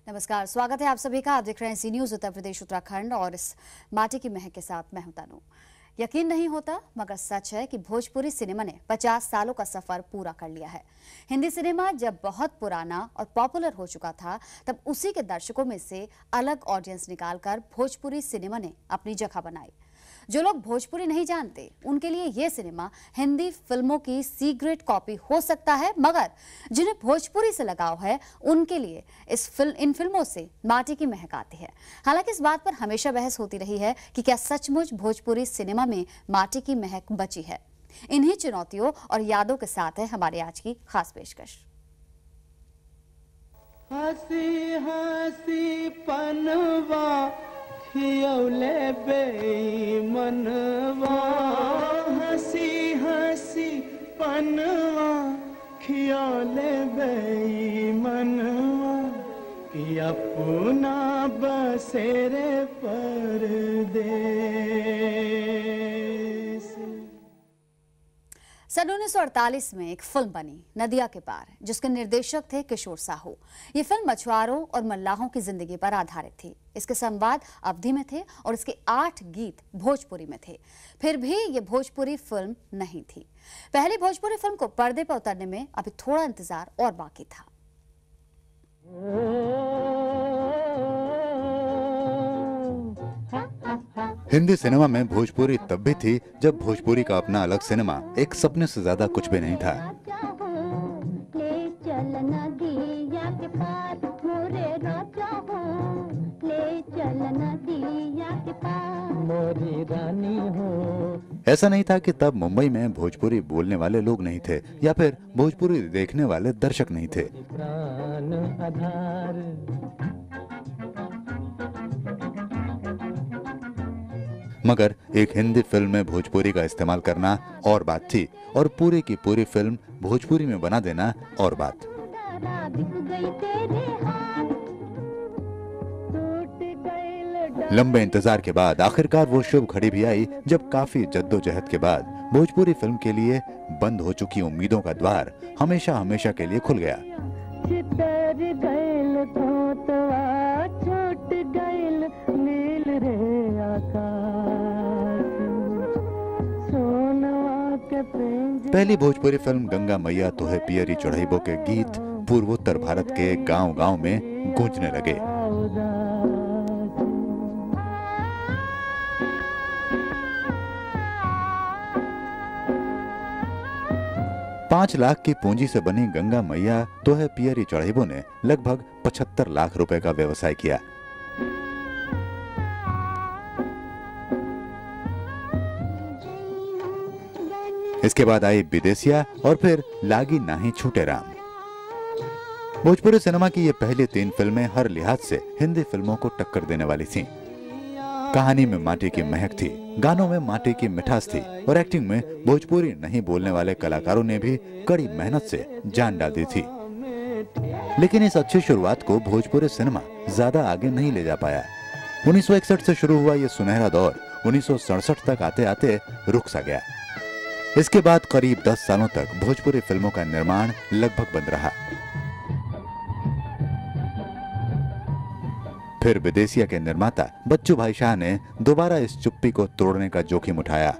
नमस्कार, स्वागत है आप सभी का। आप देख रहे हैं सी न्यूज उत्तर प्रदेश उत्तराखंड और इस माटी की महक के साथ मैं हूं तनु। यकीन नहीं होता मगर सच है कि भोजपुरी सिनेमा ने 50 सालों का सफर पूरा कर लिया है। हिंदी सिनेमा जब बहुत पुराना और पॉपुलर हो चुका था, तब उसी के दर्शकों में से अलग ऑडियंस निकालकर भोजपुरी सिनेमा ने अपनी जगह बनाई। जो लोग भोजपुरी नहीं जानते, उनके लिए ये सिनेमा हिंदी फिल्मों की सीक्रेट कॉपी हो सकता है, मगर जिन्हें भोजपुरी से लगाव है, उनके लिए इन फिल्मों से माटी की महक आती है। हालांकि इस बात पर हमेशा बहस होती रही है कि क्या सचमुच भोजपुरी सिनेमा में माटी की महक बची है। इन्हीं चुनौतियों और यादों के साथ है हमारे आज की खास पेशकश। हंसी हंसी पनवा खियौले बेईमनवा, हंसी हंसी पनवा खियौले बेईमनवा, कि अपना बसेरे परदेस। सन 1948 में एक फिल्म बनी नदिया के पार, जिसके निर्देशक थे किशोर साहू। ये फिल्म मछुआरों और मल्लाहों की जिंदगी पर आधारित थी। इसके संवाद अवधी में थे और इसके 8 गीत भोजपुरी में थे। फिर भी ये भोजपुरी फिल्म नहीं थी। पहली भोजपुरी फिल्म को पर्दे पर उतरने में अभी थोड़ा इंतजार और बाकी था। हिंदी सिनेमा में भोजपुरी तब भी थी जब भोजपुरी का अपना अलग सिनेमा एक सपने से ज्यादा कुछ भी नहीं था। ऐसा नहीं था कि तब मुंबई में भोजपुरी बोलने वाले लोग नहीं थे या फिर भोजपुरी देखने वाले दर्शक नहीं थे। मगर एक हिंदी फिल्म में भोजपुरी का इस्तेमाल करना और बात थी, और पूरी की पूरी फिल्म भोजपुरी में बना देना और बात। लंबे इंतजार के बाद आखिरकार वो शुभ घड़ी भी आई जब काफी जद्दोजहद के बाद भोजपुरी फिल्म के लिए बंद हो चुकी उम्मीदों का द्वार हमेशा हमेशा के लिए खुल गया। पहली भोजपुरी फिल्म गंगा मैया तोहे पियरी चढ़ाइबो के गीत पूर्वोत्तर भारत के गांव-गांव में गूंजने लगे। $5 लाख की पूंजी से बनी गंगा मैया तोहे पियरी चढ़ाइबो ने लगभग 75 लाख रुपए का व्यवसाय किया। इसके बाद आई विदेशिया और फिर लागी नाही छूटे राम। भोजपुरी सिनेमा की ये पहली 3 फिल्में हर लिहाज से हिंदी फिल्मों को टक्कर देने वाली थीं। कहानी में माटी की महक थी, गानों में माटी की मिठास थी और एक्टिंग में भोजपुरी नहीं बोलने वाले कलाकारों ने भी कड़ी मेहनत से जान डाल दी थी। लेकिन इस अच्छी शुरुआत को भोजपुरी सिनेमा ज्यादा आगे नहीं ले जा पाया। 1961 से शुरू हुआ ये सुनहरा दौर 1967 तक आते आते रुक सा गया। इसके बाद करीब 10 सालों तक भोजपुरी फिल्मों का निर्माण लगभग बंद रहा। फिर विदेशिया के निर्माता बच्चू भाई शाह ने दोबारा इस चुप्पी को तोड़ने का जोखिम उठाया।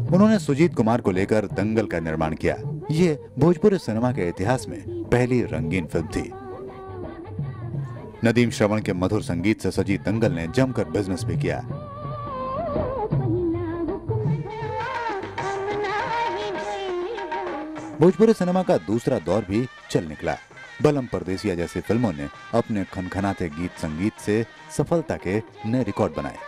उन्होंने सुजीत कुमार को लेकर दंगल का निर्माण किया। ये भोजपुरी सिनेमा के इतिहास में पहली रंगीन फिल्म थी। नदीम श्रवण के मधुर संगीत से सजी दंगल ने जमकर बिजनेस भी किया। भोजपुरी सिनेमा का दूसरा दौर भी चल निकला। बलम परदेसिया जैसी फिल्मों ने अपने खनखनाते गीत संगीत से सफलता के नए रिकॉर्ड बनाए।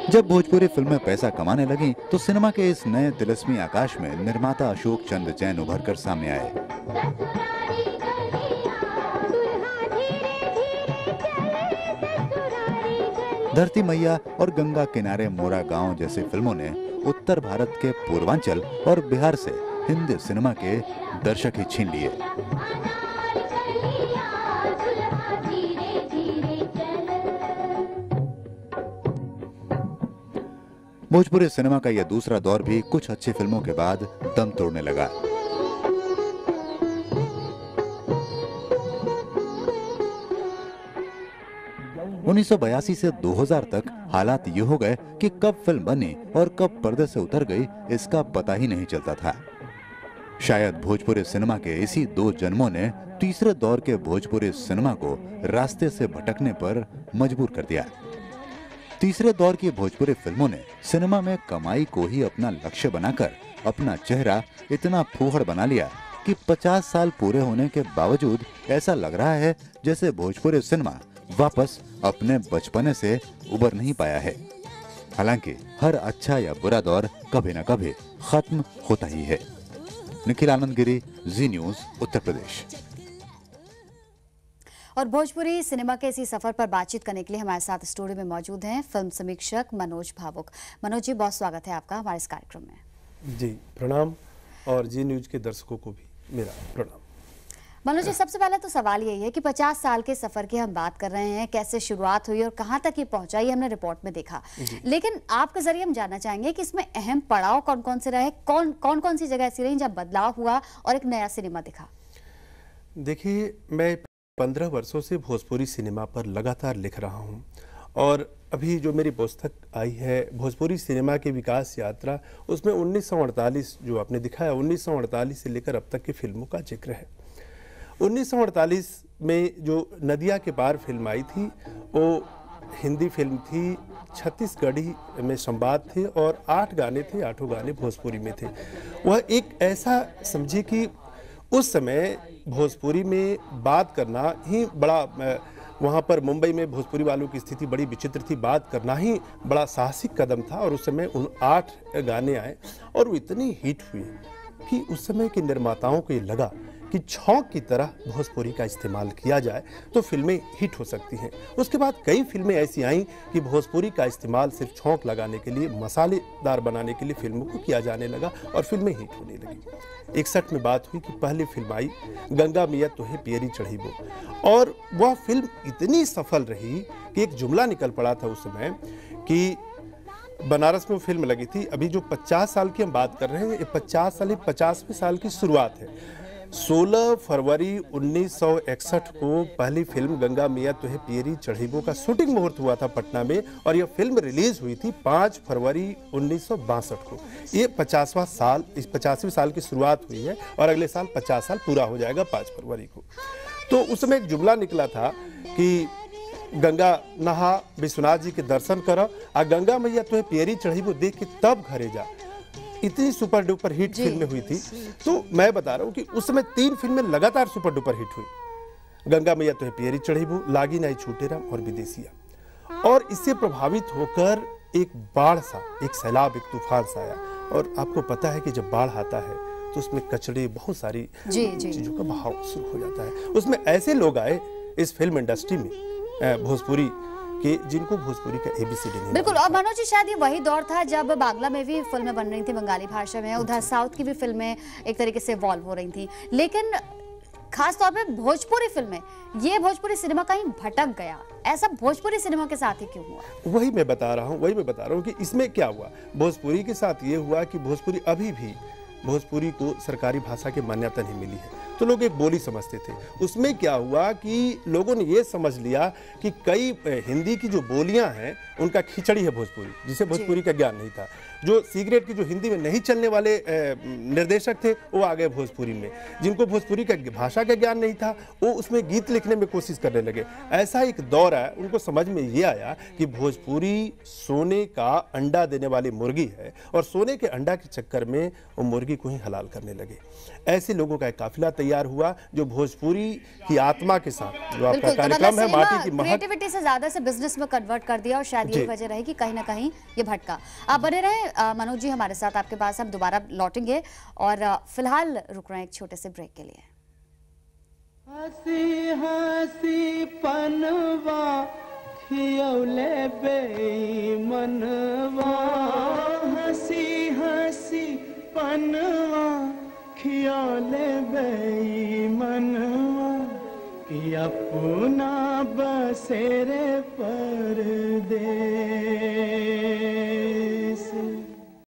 जब भोजपुरी फिल्में पैसा कमाने लगी तो सिनेमा के इस नए तिलिस्मी आकाश में निर्माता अशोक चंद्र जैन उभरकर सामने आए। धरती मैया और गंगा किनारे मोरा गांव जैसी फिल्मों ने उत्तर भारत के पूर्वांचल और बिहार से हिंदी सिनेमा के दर्शक ही छीन लिए। भोजपुरी सिनेमा का यह दूसरा दौर भी कुछ अच्छी फिल्मों के बाद दम तोड़ने लगा। उन्नीस सौ 82 से 2000 तक हालात ये हो गए कि कब फिल्म बनी और कब पर्दे से उतर गई इसका पता ही नहीं चलता था। शायद भोजपुरी सिनेमा के इसी 2 जन्मों ने तीसरे दौर के भोजपुरी सिनेमा को रास्ते से भटकने पर मजबूर कर दिया। तीसरे दौर की भोजपुरी फिल्मों ने सिनेमा में कमाई को ही अपना लक्ष्य बनाकर अपना चेहरा इतना फूहड़ बना लिया कि 50 साल पूरे होने के बावजूद ऐसा लग रहा है जैसे भोजपुरी सिनेमा वापस अपने बचपने से उबर नहीं पाया है। हालांकि हर अच्छा या बुरा दौर कभी न कभी खत्म होता ही है। निखिल आनंद गिरी, जी न्यूज, उत्तर प्रदेश। और भोजपुरी सिनेमा के इसी सफर पर बातचीत करने के लिए हमारे साथ स्टूडियो में मौजूद हैं फिल्म समीक्षक मनोज भावुक। मनोज जी, बहुत स्वागत है आपका हमारे इस कार्यक्रम में। जी प्रणाम, और जी न्यूज के दर्शकों को भी मेरा प्रणाम। मनोज जी, सबसे पहले तो सवाल यही है कि 50 साल के सफर की हम बात कर रहे हैं, कैसे शुरुआत हुई और कहां तक ये पहुंचा, ये हमने रिपोर्ट में देखा, लेकिन आपके जरिए हम जानना चाहेंगे कि इसमें अहम पड़ाव कौन कौन से रहे, कौन सी जगह ऐसी रही जब बदलाव हुआ और एक नया सिनेमा दिखा। देखिए, मैं 15 वर्षों से भोजपुरी सिनेमा पर लगातार लिख रहा हूँ, और अभी जो मेरी पुस्तक आई है भोजपुरी सिनेमा की विकास यात्रा, उसमें 1948 जो आपने दिखाया 1948 से लेकर अब तक की फिल्मों का जिक्र है। 1948 में जो नदिया के पार फिल्म आई थी वो हिंदी फिल्म थी, छत्तीसगढ़ी में संवाद थे और 8 गाने थे, 8 गाने भोजपुरी में थे। वह एक ऐसा समझे कि उस समय भोजपुरी में बात करना ही बड़ा, वहाँ पर मुंबई में भोजपुरी वालों की स्थिति बड़ी विचित्र थी, बात करना ही बड़ा साहसिक कदम था। और उस समय उन 8 गाने आए और वो इतनी हिट हुई कि उस समय के निर्माताओं को ये लगा कि छौंक की तरह भोजपुरी का इस्तेमाल किया जाए तो फिल्में हिट हो सकती हैं। उसके बाद कई फिल्में ऐसी आईं कि भोजपुरी का इस्तेमाल सिर्फ छौंक लगाने के लिए, मसालेदार बनाने के लिए फिल्मों को किया जाने लगा और फिल्में हिट होने लगी। 61 में बात हुई कि पहली फिल्म आई गंगा मिया तोहे पियरी चढ़ीबो, और वह फिल्म इतनी सफल रही कि एक जुमला निकल पड़ा था उस समय कि बनारस में वो फिल्म लगी थी। अभी जो 50 साल की हम बात कर रहे हैं, ये 50वें साल की शुरुआत है। 16 फरवरी 1961 को पहली फिल्म गंगा मिया तोहे पियरी चढ़ीबो का शूटिंग मुहूर्त हुआ था पटना में, और यह फिल्म रिलीज हुई थी 5 फरवरी 1962 को। ये 50वां साल, इस 50वें साल की शुरुआत हुई है और अगले साल 50 साल पूरा हो जाएगा 5 फरवरी को। तो उस समय एक जुमला निकला था कि गंगा नहा, विश्वनाथ जी के दर्शन कर, आ गंगा मैया तोहे पियरी चढ़ीबो देख के तब घरे जा। इतनी सुपर डुपर हिट फिल्में हुई थी। तो मैं बता रहा हूँ कि उस समय 3 फिल्में लगातार सुपर डुपर हिट हुई, गंगा मैया तोहे पियरी चढ़ीबो, लागी नाई छूटे राम और विदेशिया। और इससे प्रभावित होकर एक बाढ़ सा, एक सैलाब, एक तूफान सा आया। और आपको पता है कि जब बाढ़ आता है तो उसमें कचड़े, बहुत सारी चीजों का बहाव शुरू हो जाता है। उसमें ऐसे लोग आए इस फिल्म इंडस्ट्री में भोजपुरी कि जिनको भोजपुरी का ABCD नहीं। बिल्कुल, और मनोज जी शायद ये वही दौर था जब बांग्ला में भी फिल्में बन रही थी बंगाली भाषा में, उधर साउथ की भी फिल्में एक तरीके से इवॉल्व हो रही थी, लेकिन खास तौर पे भोजपुरी फिल्में, ये भोजपुरी सिनेमा कहीं भटक गया। ऐसा भोजपुरी सिनेमा के साथ ही क्यों हुआ? वही मैं बता रहा हूँ कि इसमें क्या हुआ। भोजपुरी के साथ ये हुआ कि भोजपुरी अभी भी, भोजपुरी को सरकारी भाषा की मान्यता नहीं मिली है, तो लोग एक बोली समझते थे। उसमें क्या हुआ कि लोगों ने ये समझ लिया कि कई हिंदी की जो बोलियां हैं उनका खिचड़ी है भोजपुरी, जिसे भोजपुरी का ज्ञान नहीं था। जो सिगरेट की जो हिंदी में नहीं चलने वाले निर्देशक थे वो आ गए भोजपुरी में। जिनको भोजपुरी का भाषा का ज्ञान नहीं था वो उसमें गीत लिखने में कोशिश करने लगे। ऐसा एक दौर है, उनको समझ में ये आया कि भोजपुरी सोने का अंडा देने वाली मुर्गी है और सोने के अंडा के चक्कर में वो मुर्गी को ही हलाल करने लगे। ऐसे लोगों का एक काफिला तैयार हुआ जो भोजपुरी की आत्मा के साथ, जो आपका कार्यक्रम है माटी की महक, क्रिएटिविटी से ज्यादा से बिजनेस में कन्वर्ट कर दिया, और शायद यही वजह रही कि कहीं ना कहीं ये भटका। आप बने रहे मनोज जी हमारे साथ, आपके पास हम दोबारा लौटेंगे और फिलहाल रुक रहे हैं एक छोटे से ब्रेक के लिए। हंसी हंसी पनवा खियौले बेईमनवा, हंसी हंसी पनवा खियौले बेईमनवा, कि अपना बसेरे परदेसिया